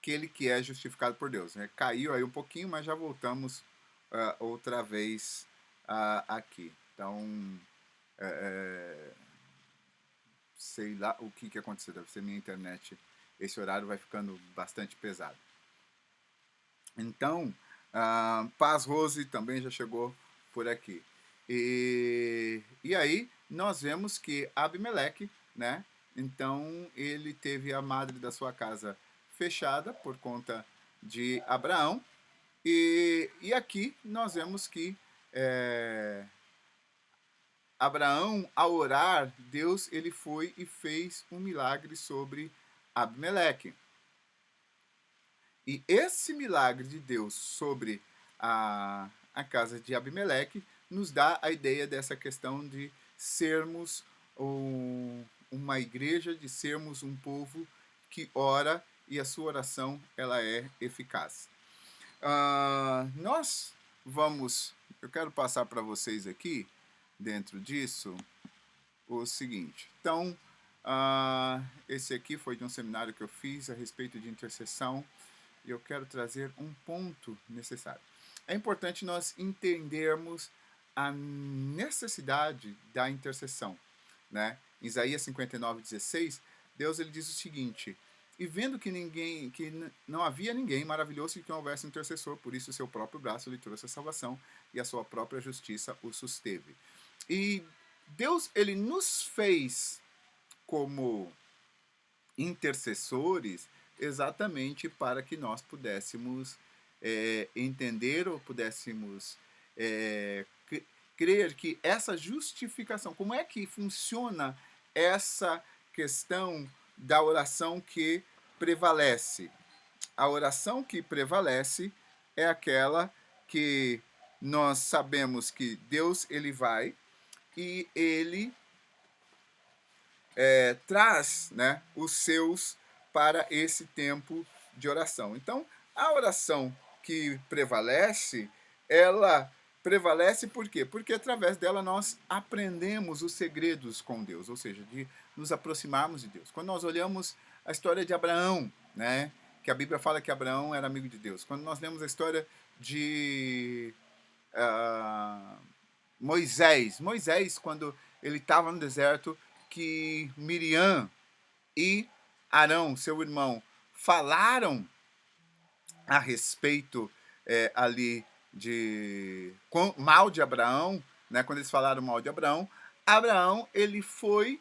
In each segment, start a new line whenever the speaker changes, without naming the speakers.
aquele que é justificado por Deus. Né? Caiu aí um pouquinho, mas já voltamos outra vez aqui. Então, sei lá o que aconteceu. Deve ser minha internet. Esse horário vai ficando bastante pesado. Então, Paz Rose também já chegou por aqui. E aí, nós vemos que Abimeleque, né? Então, ele teve a madre da sua casa fechada por conta de Abraão. E aqui nós vemos que Abraão, ao orar, Deus ele foi e fez um milagre sobre Abimeleque. E esse milagre de Deus sobre a casa de Abimeleque nos dá a ideia dessa questão de sermos uma igreja, de sermos um povo que ora e a sua oração ela é eficaz. Nós vamos, eu quero passar para vocês aqui, dentro disso, o seguinte. Então, esse aqui foi de um seminário que eu fiz a respeito de intercessão e eu quero trazer um ponto necessário. É importante nós entendermos a necessidade da intercessão. Né? Em Isaías 59:16, Deus ele diz o seguinte: e vendo que não havia ninguém, maravilhou-se que não houvesse intercessor, por isso o seu próprio braço lhe trouxe a salvação e a sua própria justiça o susteve. E Deus ele nos fez como intercessores exatamente para que nós pudéssemos entender ou pudéssemos crer que essa justificação, como é que funciona essa questão da oração que prevalece? A oração que prevalece é aquela que nós sabemos que Deus ele vai e ele traz, né, os seus para esse tempo de oração. Então, a oração que prevalece, ela prevalece por quê? Porque através dela nós aprendemos os segredos com Deus, ou seja, de nos aproximarmos de Deus. Quando nós olhamos a história de Abraão, né, que a Bíblia fala que Abraão era amigo de Deus. Quando nós lemos a história de Moisés, quando ele estava no deserto, que Miriam e Arão, seu irmão, falaram a respeito ali de mal de Abraão, né? Quando eles falaram mal de Abraão, ele foi,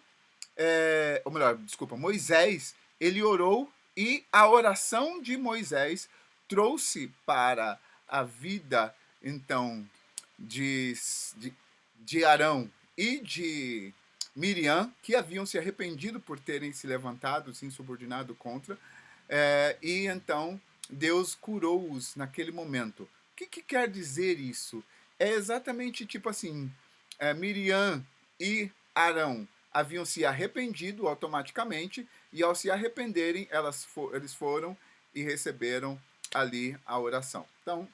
ou melhor, desculpa, Moisés, ele orou e a oração de Moisés trouxe para a vida, então, de Arão e de Miriam, que haviam se arrependido por terem se levantado, se insubordinado contra, e então Deus curou-os naquele momento. O que quer dizer isso? É exatamente tipo assim, Miriam e Arão haviam se arrependido automaticamente, e ao se arrependerem, eles foram e receberam ali a oração. Então,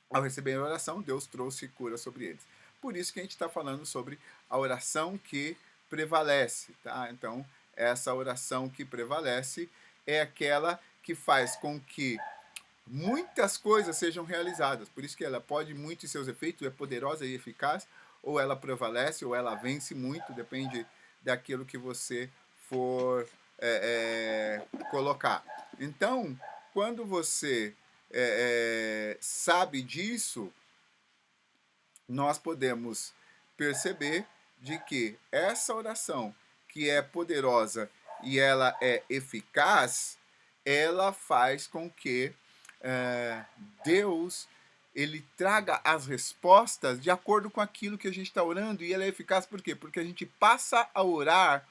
ao receber a oração, Deus trouxe cura sobre eles. Por isso que a gente está falando sobre a oração que prevalece. Tá? Então, essa oração que prevalece é aquela que faz com que muitas coisas sejam realizadas. Por isso que ela pode muito em seus efeitos, é poderosa e eficaz, ou ela prevalece, ou ela vence muito, depende daquilo que você for colocar. Então, quando você sabe disso, nós podemos perceber de que essa oração, que é poderosa e ela é eficaz, ela faz com que Deus ele traga as respostas de acordo com aquilo que a gente está orando, e ela é eficaz por quê? Porque a gente passa a orar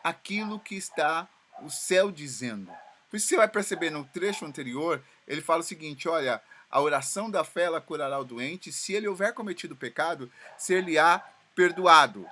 aquilo que está o céu dizendo. Por isso você vai perceber no trecho anterior, ele fala o seguinte, olha, a oração da fé ela curará o doente, se ele houver cometido pecado, ser-lhe-á perdoado.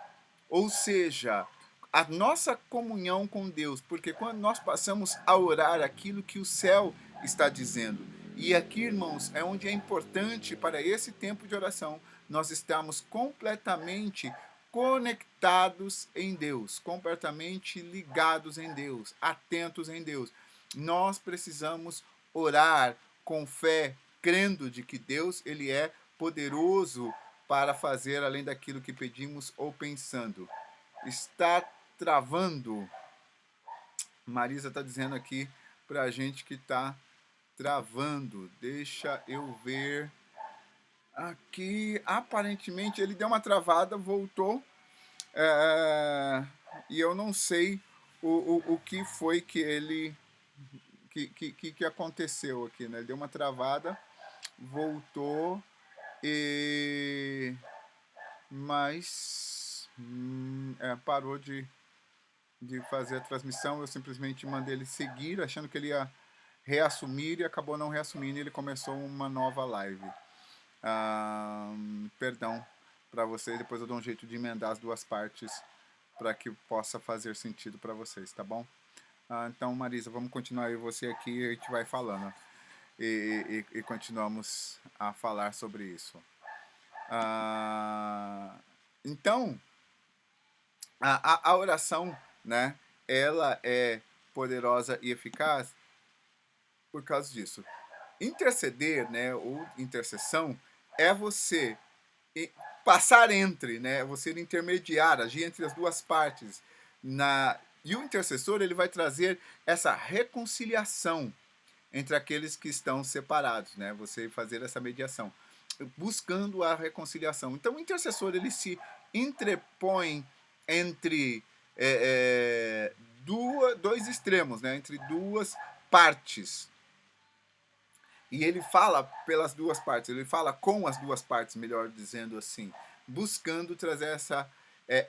Ou seja, a nossa comunhão com Deus, porque quando nós passamos a orar aquilo que o céu está dizendo, e aqui, irmãos, é onde é importante para esse tempo de oração, nós estamos completamente conectados em Deus, completamente ligados em Deus, atentos em Deus. nós precisamos orar com fé, crendo de que Deus ele é poderoso para fazer além daquilo que pedimos ou pensando. Está travando. Marisa está dizendo aqui para a gente que está travando. Deixa eu ver. Aqui, aparentemente, ele deu uma travada, voltou. é, e eu não sei o que foi que ele. Que aconteceu aqui, né? Ele deu uma travada, voltou e. Mas. Parou de fazer a transmissão. Eu simplesmente mandei ele seguir, achando que ele ia reassumir e acabou não reassumindo. E ele começou uma nova live. Perdão para vocês, depois eu dou um jeito de emendar as duas partes para que possa fazer sentido para vocês, tá bom? Então, Marisa, vamos continuar aí você aqui e a gente vai falando e continuamos a falar sobre isso. Então, a oração, né, ela é poderosa e eficaz por causa disso. Interceder, né, ou intercessão, é você passar entre, né, você intermediar, agir entre as duas partes. E o intercessor ele vai trazer essa reconciliação entre aqueles que estão separados, né? Você fazer essa mediação, buscando a reconciliação. Então, o intercessor ele se entrepõe entre dois extremos, né? Entre duas partes. E ele fala pelas duas partes, ele fala com as duas partes, melhor dizendo assim, buscando trazer essa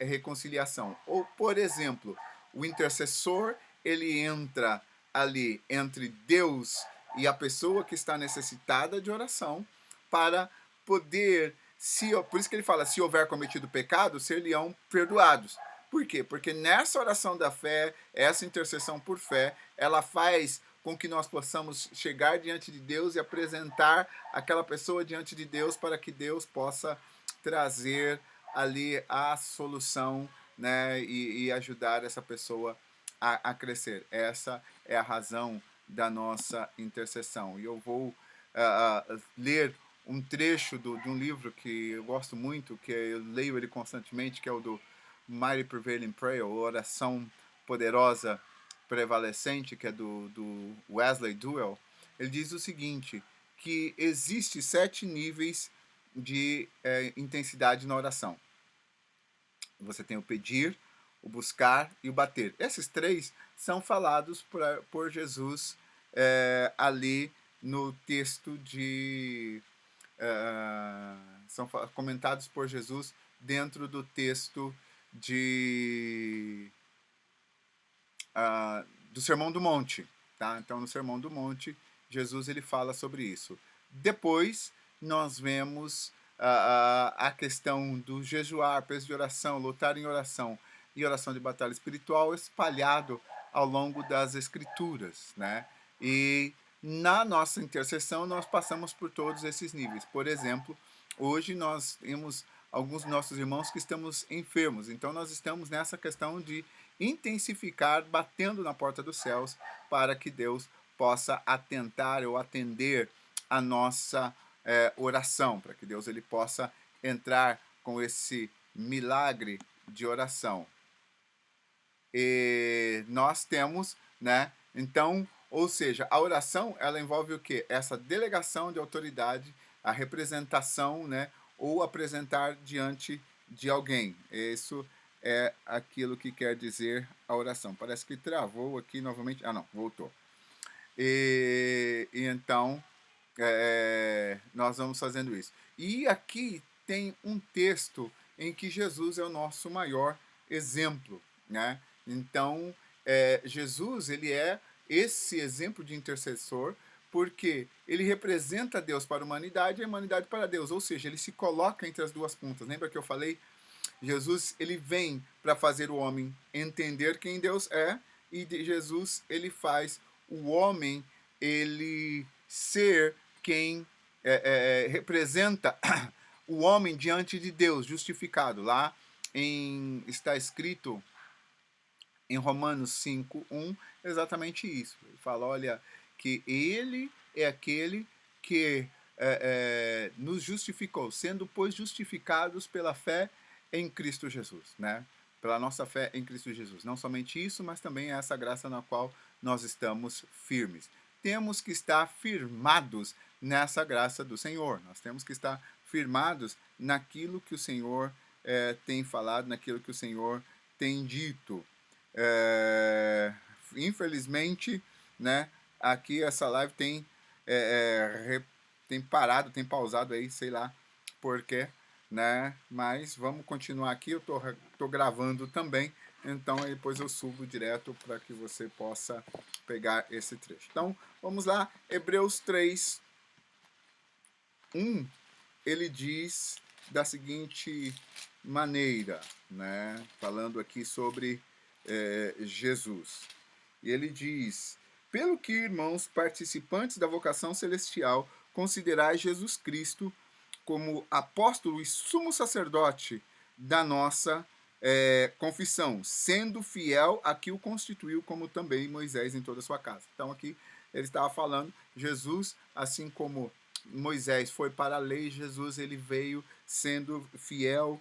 reconciliação. Ou, por exemplo, o intercessor, ele entra ali entre Deus e a pessoa que está necessitada de oração para poder, por isso que ele fala, se houver cometido pecado, ser-lhe-ão perdoados. Por quê? Porque nessa oração da fé, essa intercessão por fé, ela faz com que nós possamos chegar diante de Deus e apresentar aquela pessoa diante de Deus para que Deus possa trazer ali a solução, né, e ajudar essa pessoa a crescer. Essa é a razão da nossa intercessão. E eu vou ler um trecho de um livro que eu gosto muito, que eu leio ele constantemente, que é o do Mighty Prevailing Prayer, Oração Poderosa Prevalecente, que é do Wesley Duell. Ele diz o seguinte, que existe 7 níveis de intensidade na oração. Você tem o pedir, o buscar e o bater. Esses 3 são falados por Jesus ali no texto são comentados por Jesus dentro do texto do Sermão do Monte. Tá? Então, no Sermão do Monte, Jesus ele fala sobre isso. Depois, nós vemos a questão do jejuar, peso de oração, lutar em oração e oração de batalha espiritual espalhado ao longo das Escrituras. Né? E na nossa intercessão, nós passamos por todos esses níveis. Por exemplo, hoje nós temos alguns dos nossos irmãos que estamos enfermos. Então, nós estamos nessa questão de intensificar, batendo na porta dos céus, para que Deus possa atentar ou atender a nossa oração, para que Deus ele possa entrar com esse milagre de oração. E nós temos, né? Então, ou seja, a oração ela envolve o quê? Essa delegação de autoridade, a representação, né? Ou apresentar diante de alguém. Isso é aquilo que quer dizer a oração. Parece que travou aqui novamente. Ah, não, voltou. E então, nós vamos fazendo isso. E aqui tem um texto em que Jesus é o nosso maior exemplo, né? Então, Jesus ele é esse exemplo de intercessor porque ele representa Deus para a humanidade e a humanidade para Deus. Ou seja, ele se coloca entre as duas pontas. Lembra que eu falei? Jesus ele vem para fazer o homem entender quem Deus é e Jesus ele faz o homem ele ser quem representa o homem diante de Deus, justificado. Lá está escrito em Romanos 5:1, exatamente isso. Ele fala, olha, que ele é aquele que nos justificou, sendo, pois, justificados pela fé em Cristo Jesus, né? Pela nossa fé em Cristo Jesus. Não somente isso, mas também essa graça na qual nós estamos firmes. Temos que estar firmados nessa graça do Senhor. Nós temos que estar firmados naquilo que o Senhor tem falado, naquilo que o Senhor tem dito. Infelizmente, né, aqui essa live tem parado, tem pausado aí, sei lá por quê, né? Mas vamos continuar aqui. Eu tô gravando também, então aí depois eu subo direto para que você possa pegar esse trecho. Então, vamos lá. Hebreus 3:1, ele diz da seguinte maneira, né? Falando aqui sobre Jesus. E ele diz: pelo que, irmãos, participantes da vocação celestial, considerai Jesus Cristo como apóstolo e sumo sacerdote da nossa confissão, sendo fiel a que o constituiu, como também Moisés em toda a sua casa. Então aqui ele estava falando, Jesus, assim como Moisés foi para a lei, Jesus ele veio sendo fiel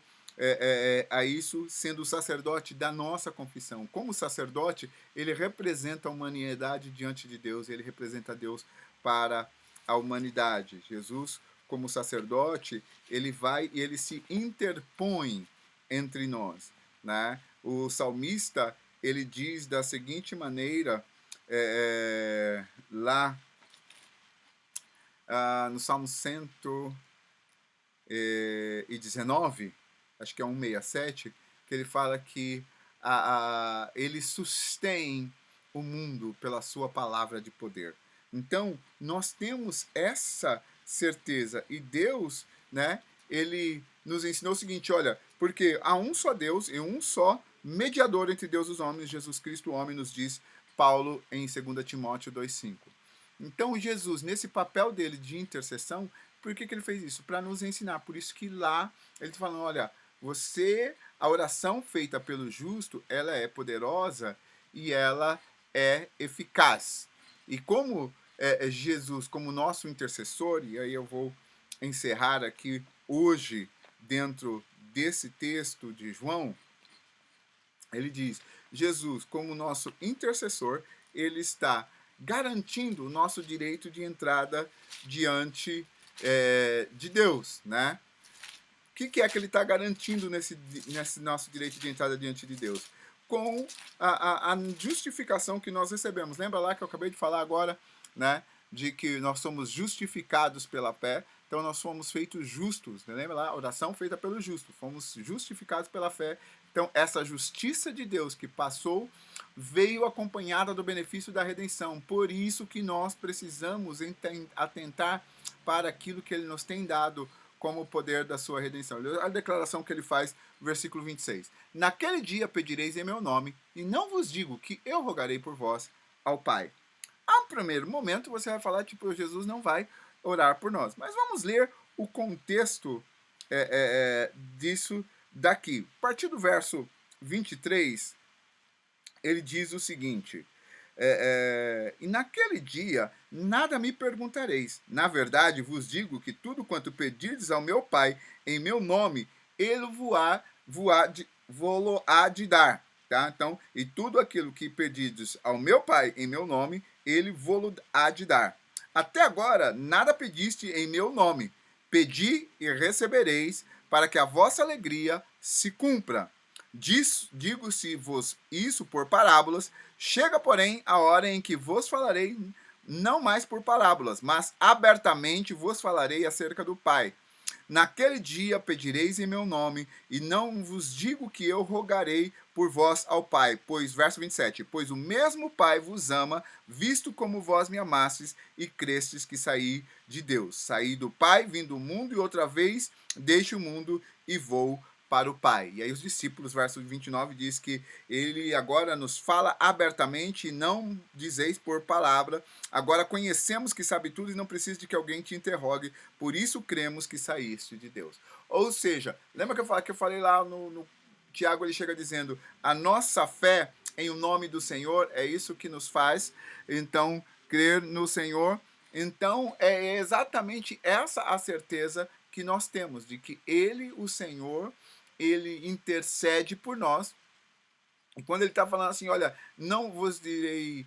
a isso, sendo o sacerdote da nossa confissão. Como sacerdote, ele representa a humanidade diante de Deus, ele representa Deus para a humanidade. Jesus, como sacerdote, ele vai e ele se interpõe entre nós, né? O salmista, ele diz da seguinte maneira, lá no Salmo 119, acho que é 167, que ele fala que ele sustém o mundo pela sua palavra de poder. Então, nós temos essa certeza. E Deus, né, ele nos ensinou o seguinte, olha, porque há um só Deus e um só mediador entre Deus e os homens, Jesus Cristo, o homem, nos diz Paulo em 2 Timóteo 2:5. Então, Jesus, nesse papel dele de intercessão, por que ele fez isso? Para nos ensinar. Por isso que lá ele está falando, olha, a oração feita pelo justo, ela é poderosa e ela é eficaz. E como Jesus, como nosso intercessor, e aí eu vou encerrar aqui hoje, dentro desse texto de João, ele diz, Jesus, como nosso intercessor, ele está garantindo o nosso direito de entrada diante de Deus, né? O que é que ele está garantindo nesse nosso direito de entrada diante de Deus? Com a justificação que nós recebemos. Lembra lá que eu acabei de falar agora, né? De que nós somos justificados pela fé. Então nós fomos feitos justos. Lembra lá? Oração feita pelo justo. Fomos justificados pela fé. Então essa justiça de Deus que passou veio acompanhada do benefício da redenção. Por isso que nós precisamos atentar para aquilo que ele nos tem dado como o poder da sua redenção. A declaração que ele faz, versículo 26. Naquele dia pedireis em meu nome, e não vos digo que eu rogarei por vós ao Pai. A um primeiro momento você vai falar, tipo, Jesus não vai orar por nós. Mas vamos ler o contexto disso daqui. A partir do verso 23, ele diz o seguinte... e naquele dia nada me perguntareis. Na verdade vos digo que tudo quanto pedirdes ao meu Pai em meu nome, ele vou-lo há de dar. Tá? Então, e tudo aquilo que pedirdes ao meu Pai em meu nome, ele vou-lo há de dar. Até agora nada pediste em meu nome. Pedi e recebereis, para que a vossa alegria se cumpra. Digo-se-vos isso por parábolas, chega, porém, a hora em que vos falarei, não mais por parábolas, mas abertamente vos falarei acerca do Pai. Naquele dia pedireis em meu nome, e não vos digo que eu rogarei por vós ao Pai, pois, verso 27, pois o mesmo Pai vos ama, visto como vós me amastes e crestes que saí de Deus. Saí do Pai, vim do mundo, e outra vez deixo o mundo e vou para o Pai. E aí os discípulos, verso 29, diz que ele agora nos fala abertamente e não dizeis por palavra. Agora conhecemos que sabe tudo e não precisa de que alguém te interrogue, por isso cremos que saíste de Deus. Ou seja, lembra que eu falei lá Tiago ele chega dizendo, a nossa fé em o nome do Senhor é isso que nos faz, então, crer no Senhor. Então, é exatamente essa a certeza que nós temos, de que Ele, o Senhor, Ele intercede por nós. E quando ele está falando assim, olha, não vos direi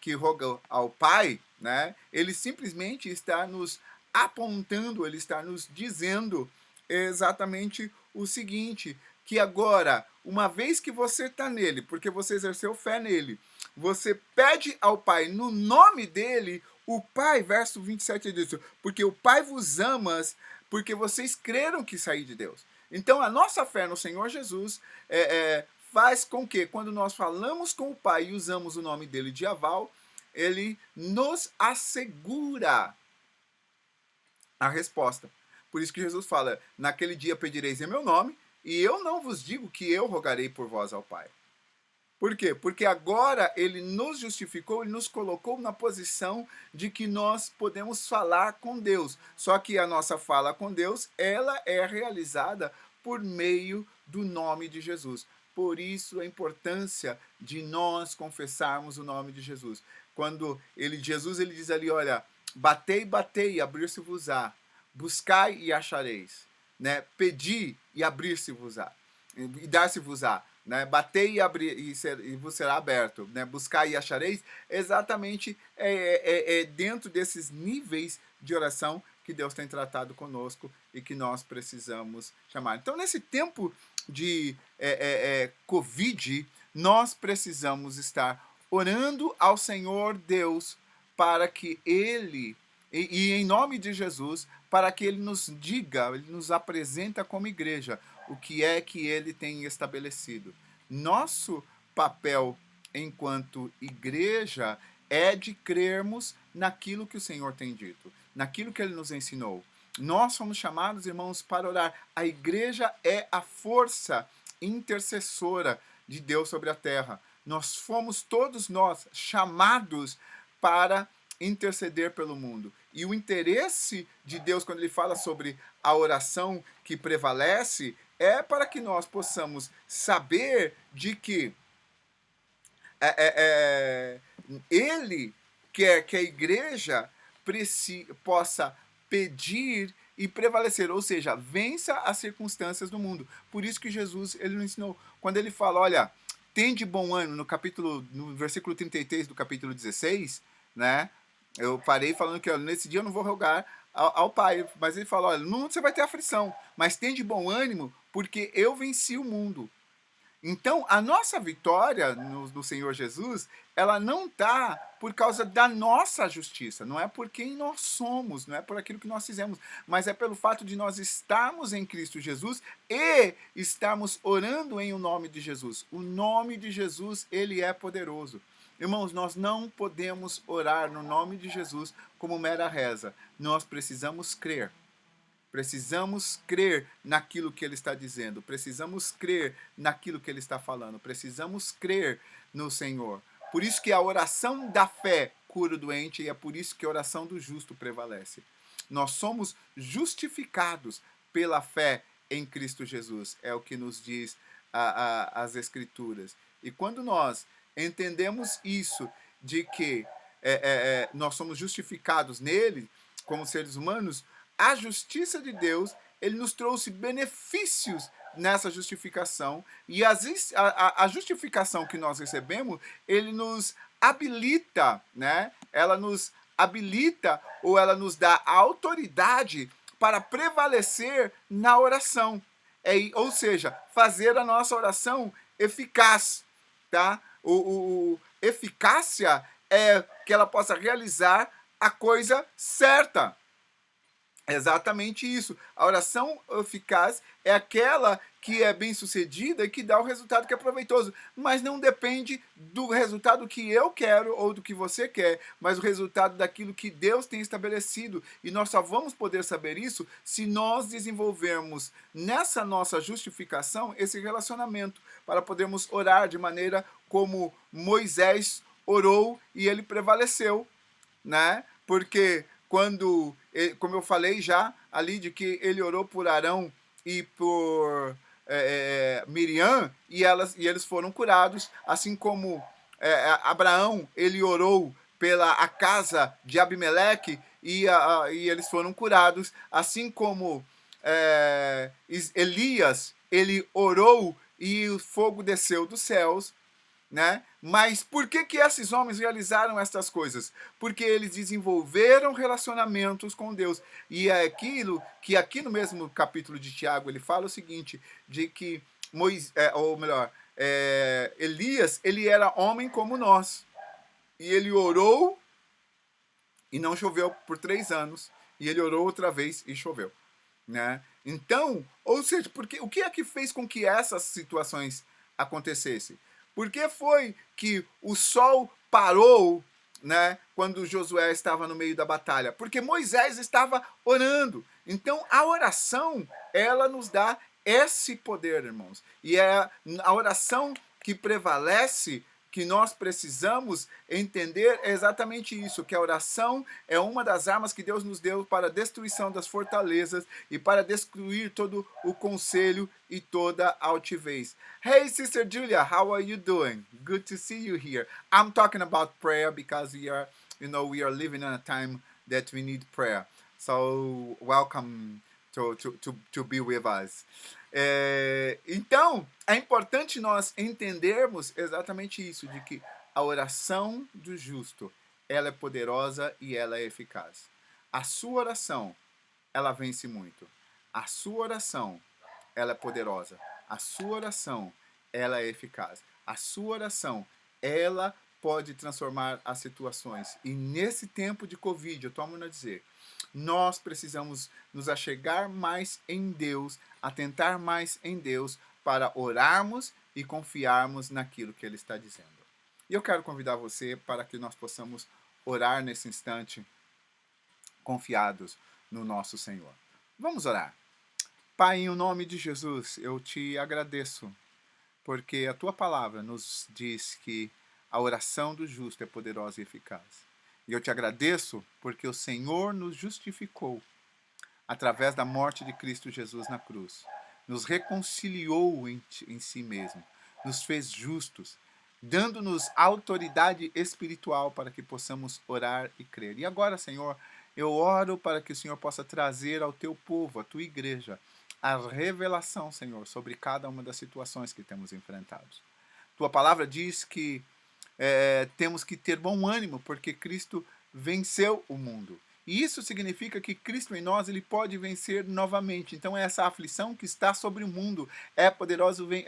que roga ao Pai, né? Ele simplesmente está nos apontando, ele está nos dizendo exatamente o seguinte, que agora, uma vez que você está nele, porque você exerceu fé nele, você pede ao Pai no nome dele, o Pai, verso 27 diz, porque o Pai vos ama, porque vocês creram que saí de Deus. Então, a nossa fé no Senhor Jesus faz com que, quando nós falamos com o Pai e usamos o nome dele de aval, ele nos assegura a resposta. Por isso que Jesus fala, naquele dia pedireis em meu nome, e eu não vos digo que eu rogarei por vós ao Pai. Por quê? Porque agora ele nos justificou, ele nos colocou na posição de que nós podemos falar com Deus. Só que a nossa fala com Deus, ela é realizada por meio do nome de Jesus. Por isso a importância de nós confessarmos o nome de Jesus. Quando Jesus ele diz ali, olha, batei, batei, abrir-se-vos-á. Buscai e achareis. Né? Pedi e abrir-se-vos-á. E dar-se-vos-á. Né? Batei e abrir e vos será aberto, né? Buscar e achareis, exatamente dentro desses níveis de oração que Deus tem tratado conosco e que nós precisamos chamar. Então, nesse tempo de Covid, nós precisamos estar orando ao Senhor Deus para que Ele, e em nome de Jesus, para que Ele nos diga, Ele nos apresenta como igreja, o que é que ele tem estabelecido. Nosso papel enquanto igreja é de crermos naquilo que o Senhor tem dito, naquilo que ele nos ensinou. Nós somos chamados, irmãos, para orar. A igreja é a força intercessora de Deus sobre a terra. Nós fomos, todos nós, chamados para interceder pelo mundo. E o interesse de Deus, quando ele fala sobre a oração que prevalece, é para que nós possamos saber de que ele quer que a igreja possa pedir e prevalecer, ou seja, vença as circunstâncias do mundo. Por isso que Jesus ele nos ensinou, quando ele fala, olha, tende bom ânimo, no versículo 33 do capítulo 16, né? Eu parei falando que nesse dia eu não vou rogar ao Pai, mas ele falou, olha, no mundo você vai ter aflição, mas tem de bom ânimo, porque eu venci o mundo. Então, a nossa vitória no Senhor Jesus, ela não está por causa da nossa justiça, não é por quem nós somos, não é por aquilo que nós fizemos, mas é pelo fato de nós estarmos em Cristo Jesus e estarmos orando em o nome de Jesus. O nome de Jesus, ele é poderoso. Irmãos, nós não podemos orar no nome de Jesus como mera reza. Nós precisamos crer. Precisamos crer naquilo que ele está dizendo. Precisamos crer naquilo que ele está falando. Precisamos crer no Senhor. Por isso que a oração da fé cura o doente e é por isso que a oração do justo prevalece. Nós somos justificados pela fé em Cristo Jesus. É o que nos diz as Escrituras. E quando nós entendemos isso, de que nós somos justificados nele, como seres humanos, a justiça de Deus, ele nos trouxe benefícios nessa justificação, e a justificação que nós recebemos, ele nos habilita, né? Ela nos habilita, ou ela nos dá a autoridade para prevalecer na oração. Ou seja, fazer a nossa oração eficaz, tá? Eficácia é que ela possa realizar a coisa certa. É exatamente isso. A oração eficaz é aquela que é bem sucedida e que dá o resultado que é proveitoso, mas não depende do resultado que eu quero ou do que você quer, mas o resultado daquilo que Deus tem estabelecido. E nós só vamos poder saber isso se nós desenvolvermos nessa nossa justificação esse relacionamento, para podermos orar de maneira como Moisés orou e ele prevaleceu, né? Porque quando, como eu falei já ali, de que ele orou por Arão e por Miriam e eles foram curados, assim como Abraão, ele orou pela a casa de Abimeleque e eles foram curados, assim como Elias, ele orou e o fogo desceu dos céus, né? Mas por que esses homens realizaram estas coisas? Porque eles desenvolveram relacionamentos com Deus. E é aquilo que aqui no mesmo capítulo de Tiago ele fala o seguinte, de que Elias, ele era homem como nós. E ele orou e não choveu por 3 anos. E ele orou outra vez e choveu, né? Então, ou seja, o que é que fez com que essas situações acontecessem? Por que foi que o sol parou, né, quando Josué estava no meio da batalha? Porque Moisés estava orando. Então, a oração, ela nos dá esse poder, irmãos. E é a oração que prevalece, que nós precisamos entender é exatamente isso, que a oração é uma das armas que Deus nos deu para a destruição das fortalezas e para destruir todo o conselho e toda a altivez. Hey, Sister Julia, how are you doing? Good to see you here. I'm talking about prayer because we are living in a time that we need prayer. So, welcome to be with us. Então, é importante nós entendermos exatamente isso, de que a oração do justo, ela é poderosa e ela é eficaz. A sua oração, ela vence muito. A sua oração, ela é poderosa. A sua oração, ela é eficaz. A sua oração, ela pode transformar as situações. E nesse tempo de Covid, eu tomo a dizer, nós precisamos nos achegar mais em Deus, atentar mais em Deus para orarmos e confiarmos naquilo que Ele está dizendo. E eu quero convidar você para que nós possamos orar nesse instante, confiados no nosso Senhor. Vamos orar. Pai, em nome de Jesus, eu te agradeço, porque a Tua palavra nos diz que a oração do justo é poderosa e eficaz. E eu te agradeço porque o Senhor nos justificou através da morte de Cristo Jesus na cruz. Nos reconciliou em si mesmo. Nos fez justos, dando-nos autoridade espiritual para que possamos orar e crer. E agora, Senhor, eu oro para que o Senhor possa trazer ao teu povo, à tua igreja, a revelação, Senhor, sobre cada uma das situações que temos enfrentado. Tua palavra diz que temos que ter bom ânimo, porque Cristo venceu o mundo. E isso significa que Cristo em nós, ele pode vencer novamente. Então essa aflição que está sobre o mundo é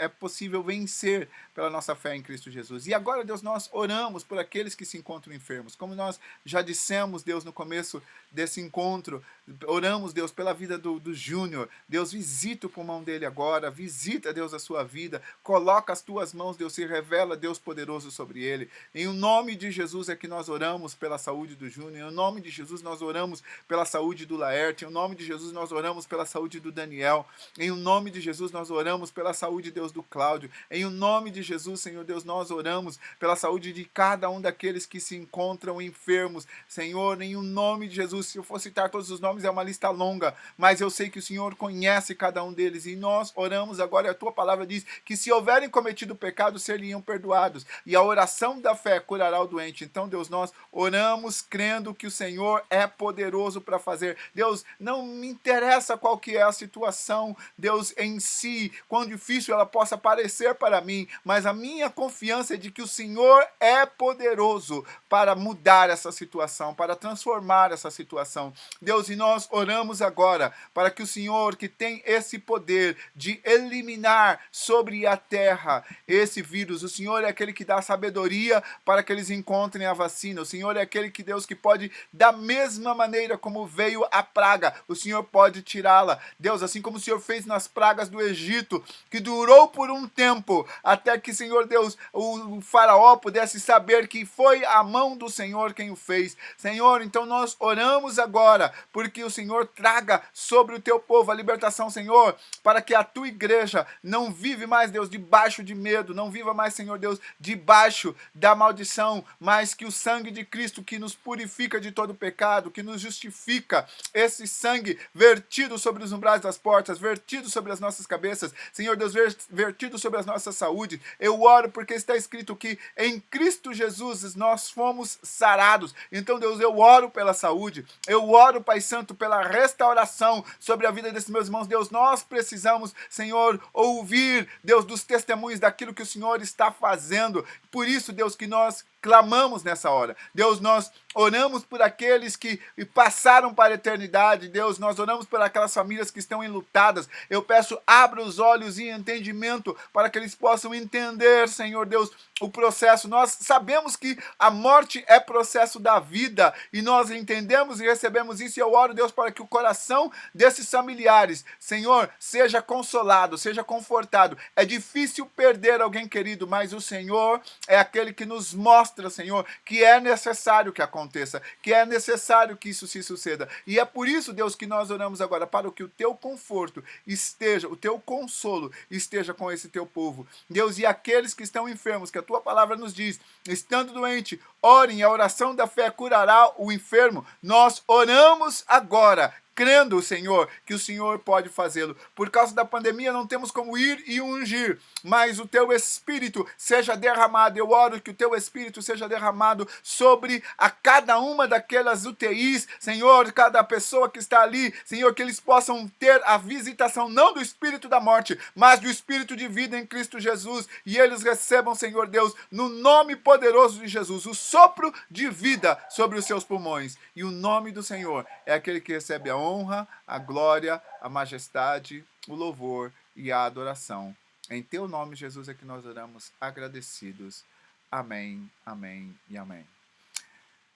possível vencer pela nossa fé em Cristo Jesus. E agora, Deus, nós oramos por aqueles que se encontram enfermos. Como nós já dissemos, Deus, no começo desse encontro, oramos, Deus, pela vida do Júnior. Deus, visita o pulmão dele agora, visita, Deus, a sua vida, coloca as tuas mãos, Deus, se revela, Deus poderoso sobre ele. Em nome de Jesus é que nós oramos pela saúde do Júnior, em nome de Jesus nós oramos pela saúde do Laerte, em nome de Jesus nós oramos pela saúde do Daniel, em nome de Jesus nós oramos pela saúde, Deus, do Cláudio, em nome de Jesus, Senhor Deus, nós oramos pela saúde de cada um daqueles que se encontram enfermos, Senhor, em nome de Jesus. Se eu for citar todos os nomes é uma lista longa, mas eu sei que o Senhor conhece cada um deles, e nós oramos agora, a tua palavra diz que se houverem cometido pecado, seriam perdoados, e a oração da fé curará o doente. Então, Deus, nós oramos crendo que o Senhor é poderoso para fazer. Deus, não me interessa qual que é a situação, Deus, em si, quão difícil ela possa parecer para mim, mas a minha confiança é de que o Senhor é poderoso para mudar essa situação, para transformar essa situação. Deus, e nós oramos agora para que o Senhor, que tem esse poder de eliminar sobre a terra esse vírus, o Senhor é aquele que dá sabedoria para que eles encontrem a vacina, o Senhor é aquele que Deus que pode, da mesma maneira como veio a praga, o Senhor pode tirá-la. Deus, assim como o Senhor fez nas pragas do Egito, que durou por um tempo, até que, Senhor Deus, o faraó pudesse saber que foi a mão do Senhor quem o fez. Senhor, então nós oramos agora, porque o Senhor traga sobre o teu povo a libertação, Senhor, para que a tua igreja não vive mais, Deus, debaixo de medo, não viva mais, Senhor Deus, debaixo da maldição, mas que o sangue de Cristo que nos purifica de todo pecado, que nos justifica, esse sangue vertido sobre os umbrais das portas, vertido sobre as nossas cabeças, Senhor Deus, vertido sobre a nossa saúde. Eu oro porque está escrito que em Cristo Jesus nós fomos sarados. Então, Deus, eu oro pela saúde, eu oro, Pai Santo, pela restauração sobre a vida desses meus irmãos. Deus, nós precisamos, Senhor, ouvir, Deus, dos testemunhos daquilo que o Senhor está fazendo. Por isso, Deus, que nós clamamos nessa hora. Deus, nós oramos por aqueles que passaram para a eternidade. Deus, nós oramos por aquelas famílias que estão enlutadas. Eu peço, abra os olhos e entendimento para que eles possam entender, Senhor Deus, o processo. Nós sabemos que a morte é processo da vida e nós entendemos e recebemos isso. E eu oro, Deus, para que o coração desses familiares, Senhor, seja consolado, seja confortado. É difícil perder alguém querido, mas o Senhor é aquele que nos mostra, Senhor, que é necessário que aconteça, que é necessário que isso se suceda. E é por isso, Deus, que nós oramos agora, para que o teu conforto esteja, o teu consolo esteja com esse teu povo. Deus, e aqueles que estão enfermos, que a tua palavra nos diz, estando doente, orem, a oração da fé curará o enfermo. Nós oramos agora, crendo, Senhor, que o Senhor pode fazê-lo. Por causa da pandemia não temos como ir e ungir, mas o teu Espírito seja derramado. Eu oro que o teu Espírito seja derramado sobre a cada uma daquelas UTIs, Senhor, cada pessoa que está ali, Senhor, que eles possam ter a visitação não do Espírito da morte, mas do Espírito de vida em Cristo Jesus, e eles recebam, Senhor Deus, no nome poderoso de Jesus, o sopro de vida sobre os seus pulmões. E o nome do Senhor é aquele que recebe a honra, a glória, a majestade, o louvor e a adoração. Em teu nome, Jesus, é que nós oramos agradecidos. Amém, amém e amém.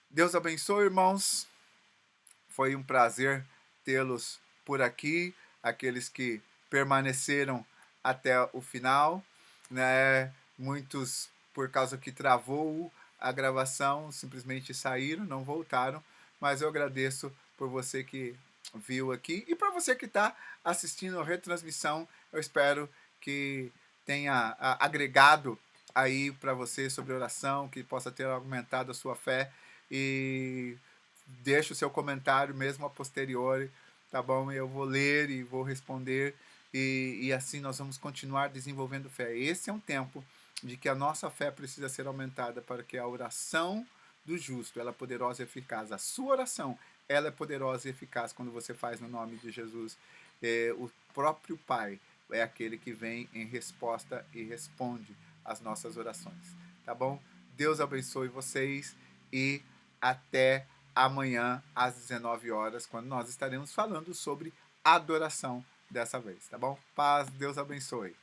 Deus abençoe, irmãos. Foi um prazer tê-los por aqui, aqueles que permaneceram até o final, né? Muitos, por causa que travou a gravação, simplesmente saíram, não voltaram, mas eu agradeço por você que viu aqui e para você que está assistindo a retransmissão. Eu espero que tenha agregado aí para você sobre oração, que possa ter aumentado a sua fé, e deixe o seu comentário mesmo a posteriori, tá bom? Eu vou ler e vou responder, e assim nós vamos continuar desenvolvendo fé. Esse é um tempo de que a nossa fé precisa ser aumentada, para que a oração do justo, ela é poderosa e eficaz. A sua oração, ela é poderosa e eficaz quando você faz no nome de Jesus. O próprio Pai é aquele que vem em resposta e responde às nossas orações, tá bom? Deus abençoe vocês e até amanhã às 19 horas, quando nós estaremos falando sobre adoração dessa vez, tá bom? Paz, Deus abençoe.